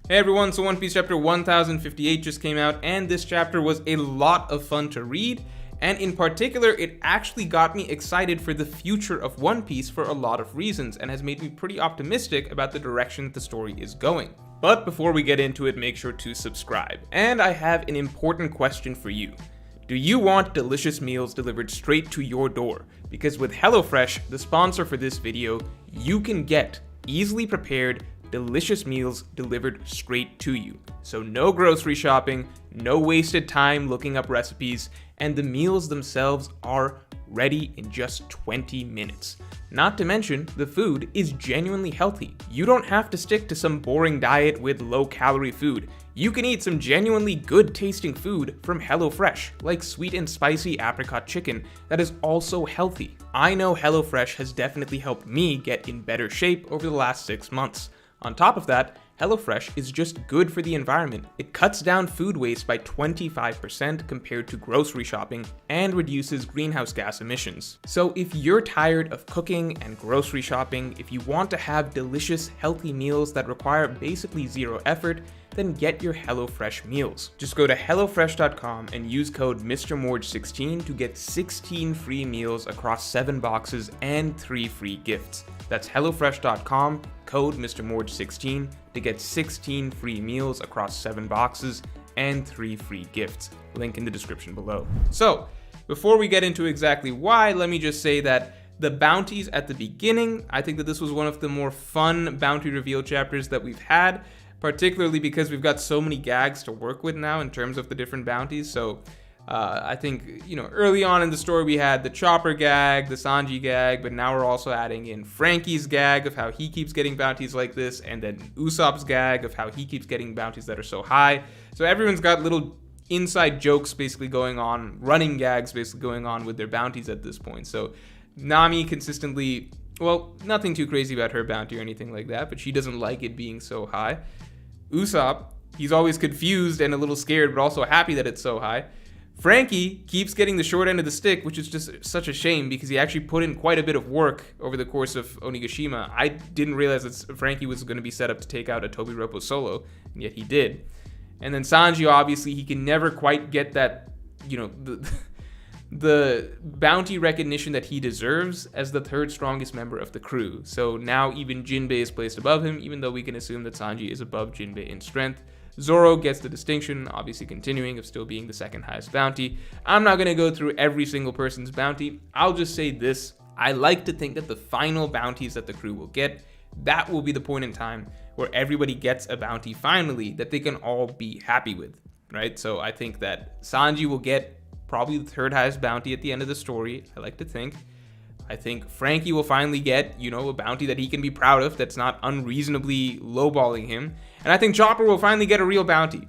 Hey everyone, so One Piece chapter 1058 just came out, and this chapter was a lot of fun to read, and in particular, it actually got me excited for the future of One Piece for a lot of reasons, and has made me pretty optimistic about the direction the story is going. But before we get into it, make sure to subscribe. And I have an important question for you. Do you want delicious meals delivered straight to your door? Because with HelloFresh, the sponsor for this video, you can get easily prepared, delicious meals delivered straight to you. So no grocery shopping, no wasted time looking up recipes, and the meals themselves are ready in just 20 minutes. Not to mention, the food is genuinely healthy. You don't have to stick to some boring diet with low-calorie food. You can eat some genuinely good-tasting food from HelloFresh, like sweet and spicy apricot chicken that is also healthy. I know HelloFresh has definitely helped me get in better shape over the last 6 months. On top of that, HelloFresh is just good for the environment. It cuts down food waste by 25% compared to grocery shopping and reduces greenhouse gas emissions. So if you're tired of cooking and grocery shopping, if you want to have delicious, healthy meals that require basically zero effort, then get your HelloFresh meals. Just go to HelloFresh.com and use code MrMorge16 to get 16 free meals across 7 boxes and 3 free gifts. That's HelloFresh.com, code MrMorge16 to get 16 free meals across 7 boxes and 3 free gifts. Link in the description below. So, before we get into exactly why, let me just say that the bounties at the beginning, I think that this was one of the more fun bounty reveal chapters that we've had, particularly because we've got so many gags to work with now in terms of the different bounties. So I think, early on in the story we had the Chopper gag, the Sanji gag, but now we're also adding in Frankie's gag of how he keeps getting bounties like this, and then Usopp's gag of how he keeps getting bounties that are so high. So everyone's got little inside jokes basically going on, running gags basically going on with their bounties at this point. So Nami consistently, well, nothing too crazy about her bounty or anything like that, but she doesn't like it being so high. Usopp, he's always confused and a little scared, but also happy that it's so high. Frankie keeps getting the short end of the stick, which is just such a shame because he actually put in quite a bit of work over the course of Onigashima. I didn't realize that Frankie was going to be set up to take out a Tobiropo solo, and yet he did. And then Sanji, obviously, he can never quite get that, the bounty recognition that he deserves as the third strongest member of the crew. So now even Jinbei is placed above him, even though we can assume that Sanji is above Jinbei in strength. Zoro gets the distinction, obviously continuing of still being the second highest bounty. I'm not going to go through every single person's bounty. I'll just say this. I like to think that the final bounties that the crew will get, that will be the point in time where everybody gets a bounty finally that they can all be happy with, right? So I think that Sanji will get probably the third highest bounty at the end of the story, I like to think. I think Frankie will finally get, a bounty that he can be proud of that's not unreasonably lowballing him. And I think Chopper will finally get a real bounty.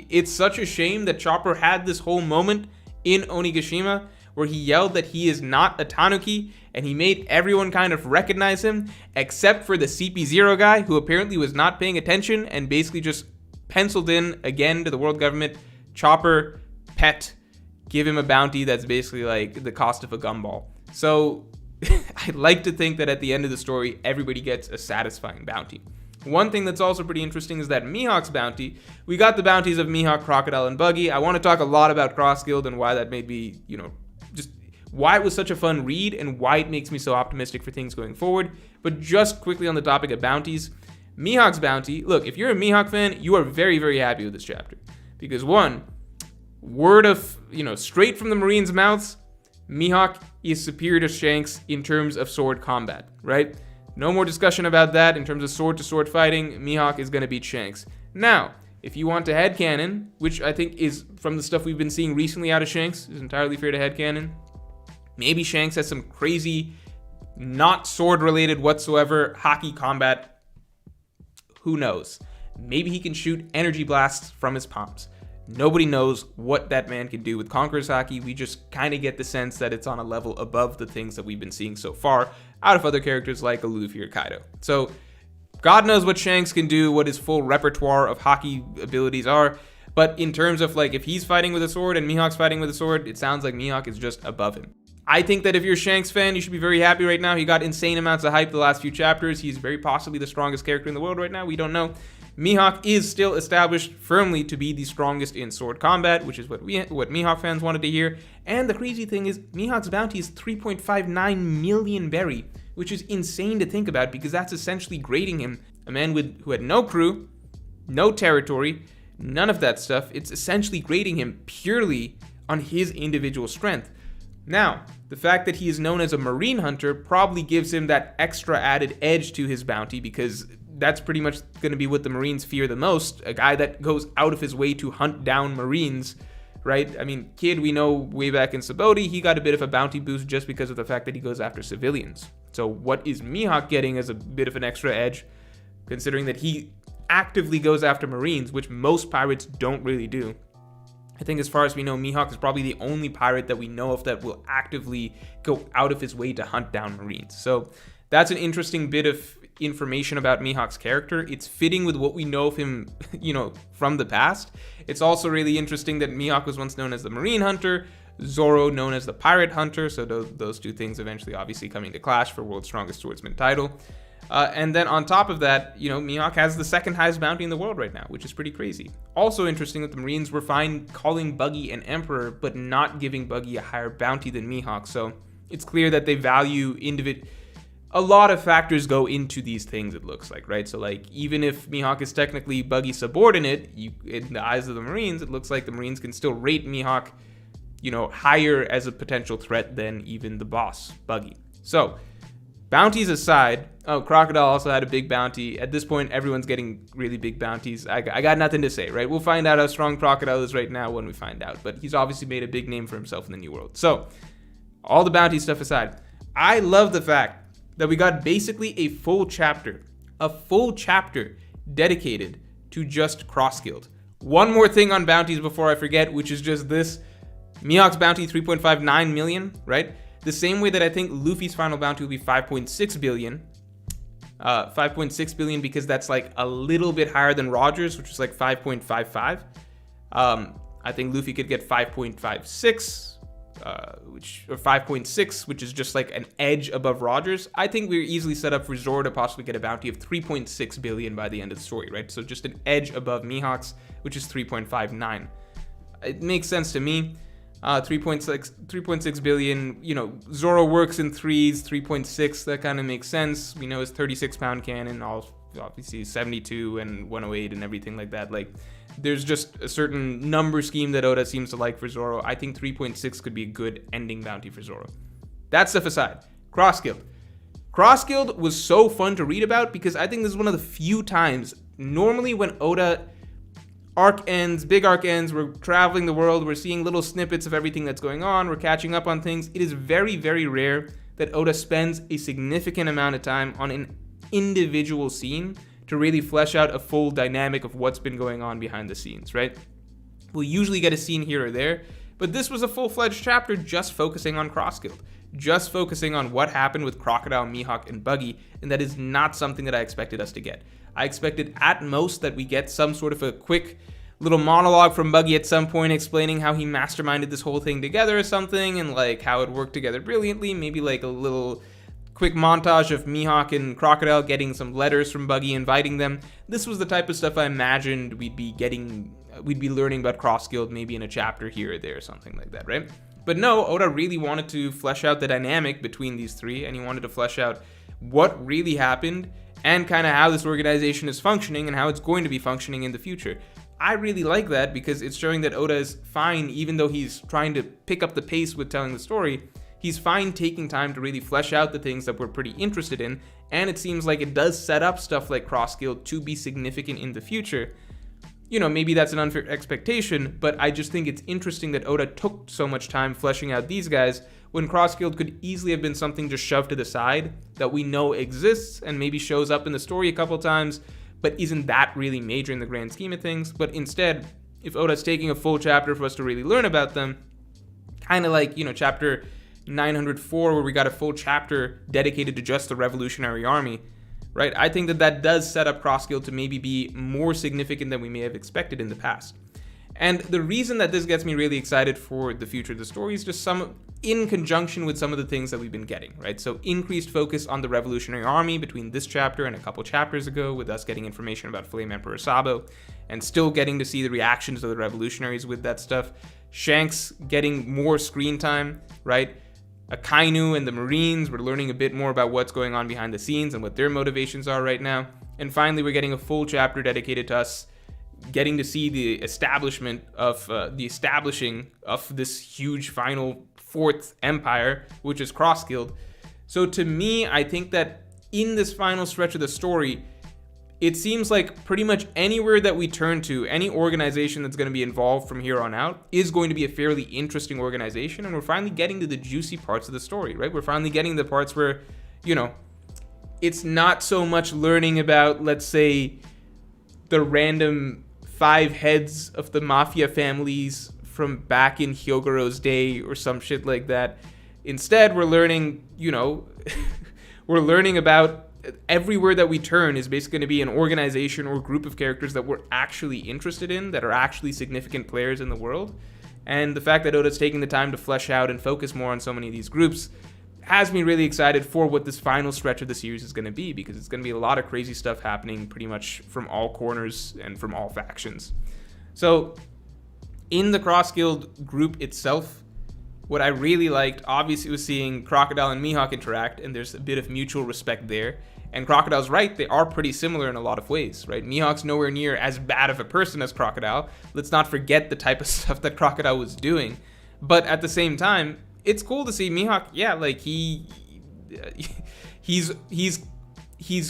It's such a shame that Chopper had this whole moment in Onigashima where he yelled that he is not a Tanuki, and he made everyone kind of recognize him, except for the CP0 guy, who apparently was not paying attention and basically just penciled in again to the world government, Chopper, pet, give him a bounty that's basically like the cost of a gumball. So I'd like to think that at the end of the story, everybody gets a satisfying bounty. One thing that's also pretty interesting is that Mihawk's bounty, we got the bounties of Mihawk, Crocodile, and Buggy. I want to talk a lot about Cross Guild and why that made me, just why it was such a fun read and why it makes me so optimistic for things going forward. But just quickly on the topic of bounties, Mihawk's bounty, look, if you're a Mihawk fan, you are very, very happy with this chapter. Because one, word of, straight from the Marines' mouths, Mihawk is superior to Shanks in terms of sword combat, right? No more discussion about that. In terms of sword-to-sword fighting, Mihawk is going to beat Shanks. Now, if you want to headcanon, which I think is from the stuff we've been seeing recently out of Shanks, is entirely fair to headcanon. Maybe Shanks has some crazy, not sword-related whatsoever, hockey combat. Who knows? Maybe he can shoot energy blasts from his palms. Nobody knows what that man can do with Conqueror's Haki. We just kind of get the sense that it's on a level above the things that we've been seeing so far out of other characters like a Luffy or Kaido. So God knows what Shanks can do, what his full repertoire of hockey abilities are. But in terms of if he's fighting with a sword and Mihawk's fighting with a sword, it sounds like Mihawk is just above him. I think that if you're a Shanks fan, you should be very happy right now. He got insane amounts of hype the last few chapters. He's very possibly the strongest character in the world right now. We don't know. Mihawk is still established firmly to be the strongest in sword combat, which is what Mihawk fans wanted to hear. And the crazy thing is, Mihawk's bounty is 3.59 million berry, which is insane to think about because that's essentially grading him. A man who had no crew, no territory, none of that stuff. It's essentially grading him purely on his individual strength. Now, the fact that he is known as a marine hunter probably gives him that extra added edge to his bounty because that's pretty much going to be what the Marines fear the most. A guy that goes out of his way to hunt down Marines, right? I mean, Kid, we know way back in Sabaody, he got a bit of a bounty boost just because of the fact that he goes after civilians. So what is Mihawk getting as a bit of an extra edge, considering that he actively goes after Marines, which most pirates don't really do? I think as far as we know, Mihawk is probably the only pirate that we know of that will actively go out of his way to hunt down Marines. So that's an interesting bit of information about Mihawk's character. It's fitting with what we know of him, from the past. It's also really interesting that Mihawk was once known as the Marine Hunter, Zoro known as the Pirate Hunter, so those two things eventually obviously coming to clash for World's Strongest Swordsman title. And then on top of that, Mihawk has the second highest bounty in the world right now, which is pretty crazy. Also interesting that the Marines were fine calling Buggy an emperor, but not giving Buggy a higher bounty than Mihawk. So it's clear that they value a lot of factors go into these things, it looks like, right? So like, even if Mihawk is technically Buggy's subordinate, in the eyes of the Marines, it looks like the Marines can still rate Mihawk, higher as a potential threat than even the boss, Buggy. So bounties aside, Crocodile also had a big bounty. At this point, everyone's getting really big bounties. I got nothing to say, right? We'll find out how strong Crocodile is right now when we find out. But he's obviously made a big name for himself in the New World. So, all the bounty stuff aside, I love the fact that we got basically a full chapter dedicated to just Cross Guild. One more thing on bounties before I forget, which is just this. Mihawk's bounty, 3.59 million, right? The same way that I think Luffy's final bounty will be 5.6 billion. 5.6 billion because that's like a little bit higher than Rogers, which is like 5.55. I think Luffy could get 5.56, or 5.6, which is just like an edge above Rogers. I think we're easily set up for Zoro to possibly get a bounty of 3.6 billion by the end of the story, right? So just an edge above Mihawk's, which is 3.59. It makes sense to me. 3.6 billion, Zoro works in threes, 3.6, that kind of makes sense. We know his 36-pound cannon, obviously 72 and 108 and everything like that. Like, there's just a certain number scheme that Oda seems to like for Zoro. I think 3.6 could be a good ending bounty for Zoro. That stuff aside, Cross Guild. Cross Guild was so fun to read about because I think this is one of the few times, normally when Oda big arc ends, we're traveling the world, we're seeing little snippets of everything that's going on, we're catching up on things. It is very, very rare that Oda spends a significant amount of time on an individual scene to really flesh out a full dynamic of what's been going on behind the scenes, right? We'll usually get a scene here or there, but this was a full-fledged chapter just focusing on Cross Guild, just focusing on what happened with Crocodile, Mihawk, and Buggy, and that is not something that I expected us to get. I expected at most that we get some sort of a quick little monologue from Buggy at some point explaining how he masterminded this whole thing together or something, and like how it worked together brilliantly, maybe like a little quick montage of Mihawk and Crocodile getting some letters from Buggy inviting them. This was the type of stuff I imagined we'd be learning about Cross Guild maybe in a chapter here or there or something like that, right? But no, Oda really wanted to flesh out the dynamic between these three, and he wanted to flesh out what really happened and kind of how this organization is functioning and how it's going to be functioning in the future. I really like that because it's showing that Oda is fine, even though he's trying to pick up the pace with telling the story, he's fine taking time to really flesh out the things that we're pretty interested in, and it seems like it does set up stuff like Cross Guild to be significant in the future. Maybe that's an unfair expectation, but I just think it's interesting that Oda took so much time fleshing out these guys when Cross Guild could easily have been something just shoved to the side that we know exists and maybe shows up in the story a couple times, but isn't that really major in the grand scheme of things. But instead, if Oda's taking a full chapter for us to really learn about them, kind of like, chapter 904 where we got a full chapter dedicated to just the Revolutionary Army, right? I think that does set up Cross Guild to maybe be more significant than we may have expected in the past. And the reason that this gets me really excited for the future of the story is just some in conjunction with some of the things that we've been getting, right? So increased focus on the Revolutionary Army between this chapter and a couple chapters ago, with us getting information about Flame Emperor Sabo, and still getting to see the reactions of the revolutionaries with that stuff. Shanks getting more screen time, right? Akainu and the Marines, we're learning a bit more about what's going on behind the scenes and what their motivations are right now. And finally, we're getting a full chapter dedicated to us getting to see the establishment of the establishing of this huge final fourth empire, which is Cross Guild. So to me, I think that in this final stretch of the story, it seems like pretty much anywhere that we turn to, any organization that's going to be involved from here on out is going to be a fairly interesting organization. And we're finally getting to the juicy parts of the story, right? We're finally getting the parts where, you know, it's not so much learning about, let's say, the random 5 heads of the mafia families from back in Hyogoro's day or some shit like that. Instead, we're learning, you know, we're learning about everywhere that we turn is basically going to be an organization or group of characters that we're actually interested in, that are actually significant players in the world. And the fact that Oda's taking the time to flesh out and focus more on so many of these groups has me really excited for what this final stretch of the series is going to be, because it's going to be a lot of crazy stuff happening pretty much from all corners and from all factions. So in the Cross Guild group itself, what I really liked, obviously, was seeing Crocodile and Mihawk interact, and there's a bit of mutual respect there. And Crocodile's right, they are pretty similar in a lot of ways, right? Mihawk's nowhere near as bad of a person as Crocodile. Let's not forget the type of stuff that Crocodile was doing. But at the same time, it's cool to see Mihawk, yeah, like he's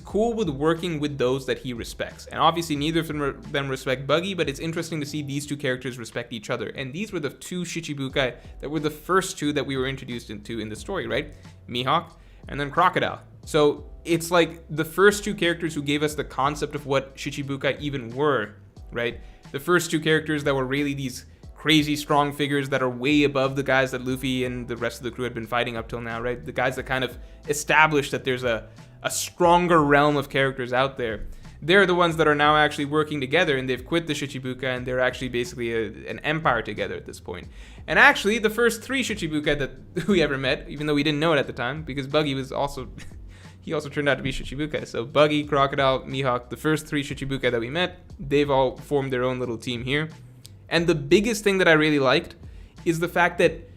cool with working with those that he respects. And obviously neither of them respect Buggy, but it's interesting to see these two characters respect each other. And these were the 2 Shichibukai that were the first 2 that we were introduced into in the story, right? Mihawk and then Crocodile. So it's like the first 2 characters who gave us the concept of what Shichibukai even were, right? The first 2 characters that were really these crazy strong figures that are way above the guys that Luffy and the rest of the crew had been fighting up till now, right? The guys that kind of established that there's a stronger realm of characters out there. They're the ones that are now actually working together, and they've quit the Shichibukai, and they're actually basically an empire together at this point. And actually, the first 3 Shichibukai that we ever met, even though we didn't know it at the time, because Buggy was also... he also turned out to be Shichibukai. So Buggy, Crocodile, Mihawk, the first 3 Shichibukai that we met, they've all formed their own little team here. And the biggest thing that I really liked is the fact that,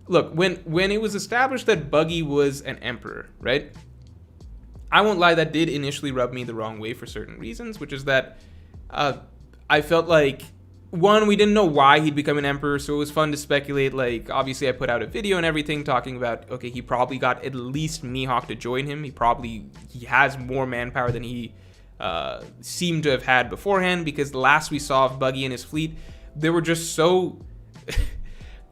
look, when it was established that Buggy was an emperor, right? I won't lie, that did initially rub me the wrong way for certain reasons, which is that I felt like, one, we didn't know why he'd become an emperor, so it was fun to speculate. Like, obviously I put out a video and everything talking about, okay, he probably got at least Mihawk to join him. He has more manpower than he seemed to have had beforehand, because the last we saw of Buggy and his fleet, they were just so...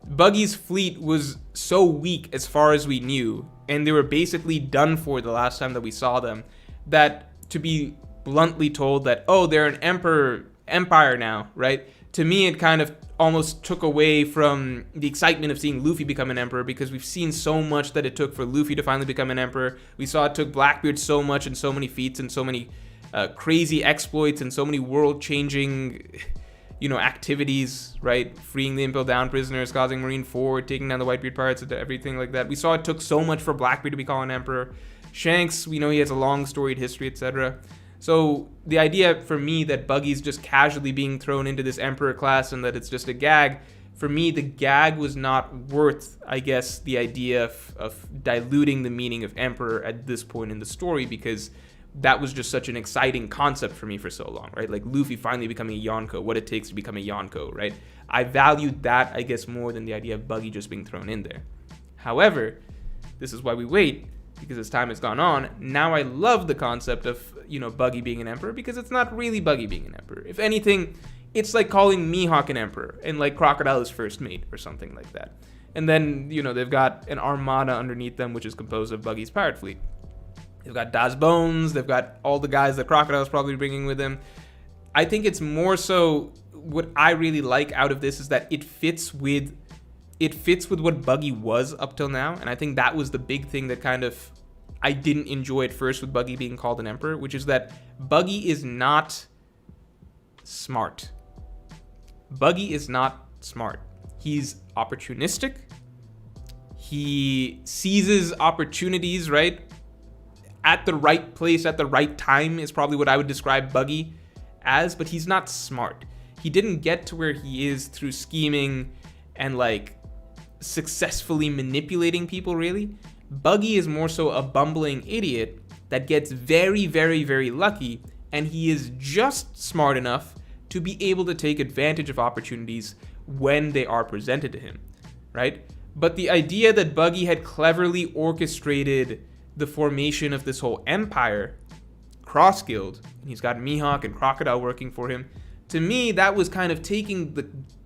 Buggy's fleet was so weak as far as we knew, and they were basically done for the last time that we saw them, that to be bluntly told that, oh, they're an empire now, right? To me, it kind of almost took away from the excitement of seeing Luffy become an emperor, because we've seen so much that it took for Luffy to finally become an emperor. We saw it took Blackbeard so much and so many feats and so many crazy exploits and so many world-changing... activities, right? Freeing the Impel Down prisoners, causing Marine Ford, taking down the Whitebeard pirates, and everything like that. We saw it took so much for Blackbeard to be called an emperor. Shanks, we know he has a long storied history, etc. So the idea for me that Buggy's just casually being thrown into this emperor class and that it's just a gag, for me, the gag was not worth, I guess, the idea of diluting the meaning of emperor at this point in the story, because that was just such an exciting concept for me for so long, right? Like Luffy finally becoming a Yonko, what it takes to become a Yonko, right? I valued that, I guess, more than the idea of Buggy just being thrown in there. However, this is why we wait, because as time has gone on, now I love the concept of, Buggy being an emperor, because it's not really Buggy being an emperor. If anything, it's like calling Mihawk an emperor and like Crocodile his first mate or something like that. And then, they've got an armada underneath them, which is composed of Buggy's pirate fleet. They've got Das Bones, they've got all the guys that Crocodile's probably bringing with him. I think it's more so, what I really like out of this is that it fits with what Buggy was up till now, and I think that was the big thing that kind of I didn't enjoy at first with Buggy being called an emperor, which is that Buggy is not smart. Buggy is not smart. He's opportunistic. He seizes opportunities, right? At the right place, at the right time is probably what I would describe Buggy as, but he's not smart. He didn't get to where he is through scheming and like successfully manipulating people, really. Buggy is more so a bumbling idiot that gets very, very, very lucky, and he is just smart enough to be able to take advantage of opportunities when they are presented to him, right? But the idea that Buggy had cleverly orchestrated the formation of this whole empire, Cross Guild, and he's got Mihawk and Crocodile working for him, to me, that was kind of taking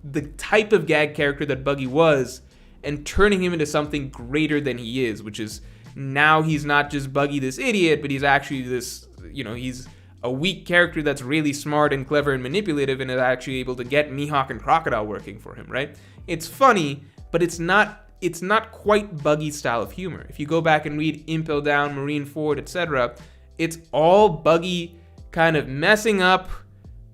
the type of gag character that Buggy was and turning him into something greater than he is, which is now he's not just Buggy, this idiot, but he's actually this, he's a weak character that's really smart and clever and manipulative and is actually able to get Mihawk and Crocodile working for him, right? It's funny, but it's not quite Buggy's style of humor. If you go back and read Impel Down, Marineford, etc., it's all Buggy kind of messing up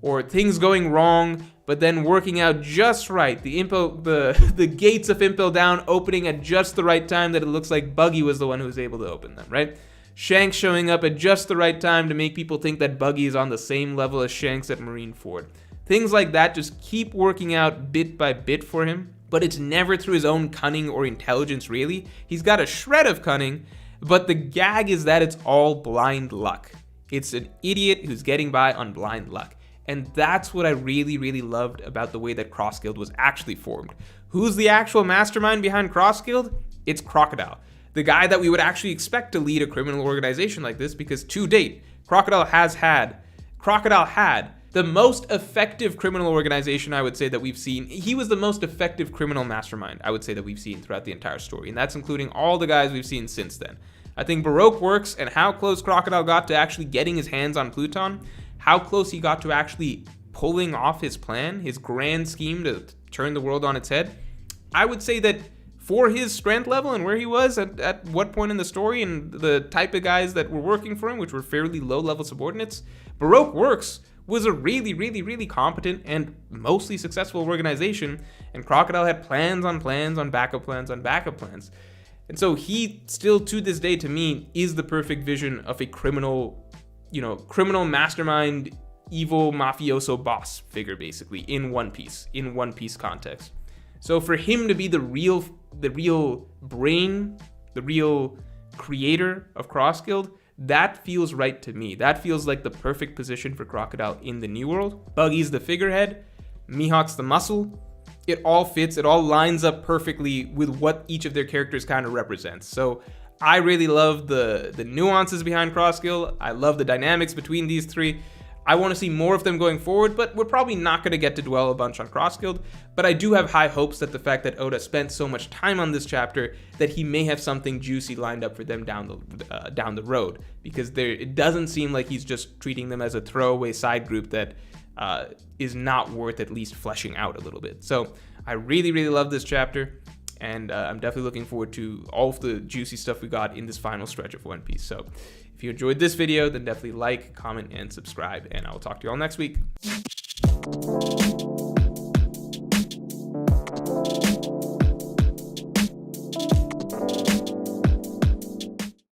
or things going wrong, but then working out just right. The gates of Impel Down opening at just the right time that it looks like Buggy was the one who was able to open them, right? Shanks showing up at just the right time to make people think that Buggy is on the same level as Shanks at Marineford. Things like that just keep working out bit by bit for him, but it's never through his own cunning or intelligence, really. He's got a shred of cunning, but the gag is that it's all blind luck. It's an idiot who's getting by on blind luck. And that's what I really, really loved about the way that Cross Guild was actually formed. Who's the actual mastermind behind Cross Guild? It's Crocodile. The guy that we would actually expect to lead a criminal organization like this, because to date, Crocodile had the most effective criminal organization, I would say, that we've seen. He was the most effective criminal mastermind, I would say, that we've seen throughout the entire story. And that's including all the guys we've seen since then. I think Baroque works, and how close Crocodile got to actually getting his hands on Pluton, how close he got to actually pulling off his plan, his grand scheme to turn the world on its head. I would say that for his strength level and where he was at what point in the story and the type of guys that were working for him, which were fairly low-level subordinates, Baroque Works was a really, really, really competent and mostly successful organization, and Crocodile had plans on plans on backup plans on backup plans. And so he still, to this day, to me, is the perfect vision of a criminal mastermind, evil mafioso boss figure, basically, in One Piece context. So for him to be the real brain, the real creator of Cross Guild, that feels right to me. That feels like the perfect position for Crocodile in the New World. Buggy's the figurehead, Mihawk's the muscle. It all fits, it all lines up perfectly with what each of their characters kind of represents. So I really love the nuances behind Cross Guild. I love the dynamics between these three. I want to see more of them going forward, but we're probably not going to get to dwell a bunch on Cross Guild. But I do have high hopes that the fact that Oda spent so much time on this chapter, that he may have something juicy lined up for them down the road. Because it doesn't seem like he's just treating them as a throwaway side group that is not worth at least fleshing out a little bit. So I really, really love this chapter. And I'm definitely looking forward to all of the juicy stuff we got in this final stretch of One Piece. So if you enjoyed this video, then definitely like, comment, and subscribe. And I will talk to you all next week.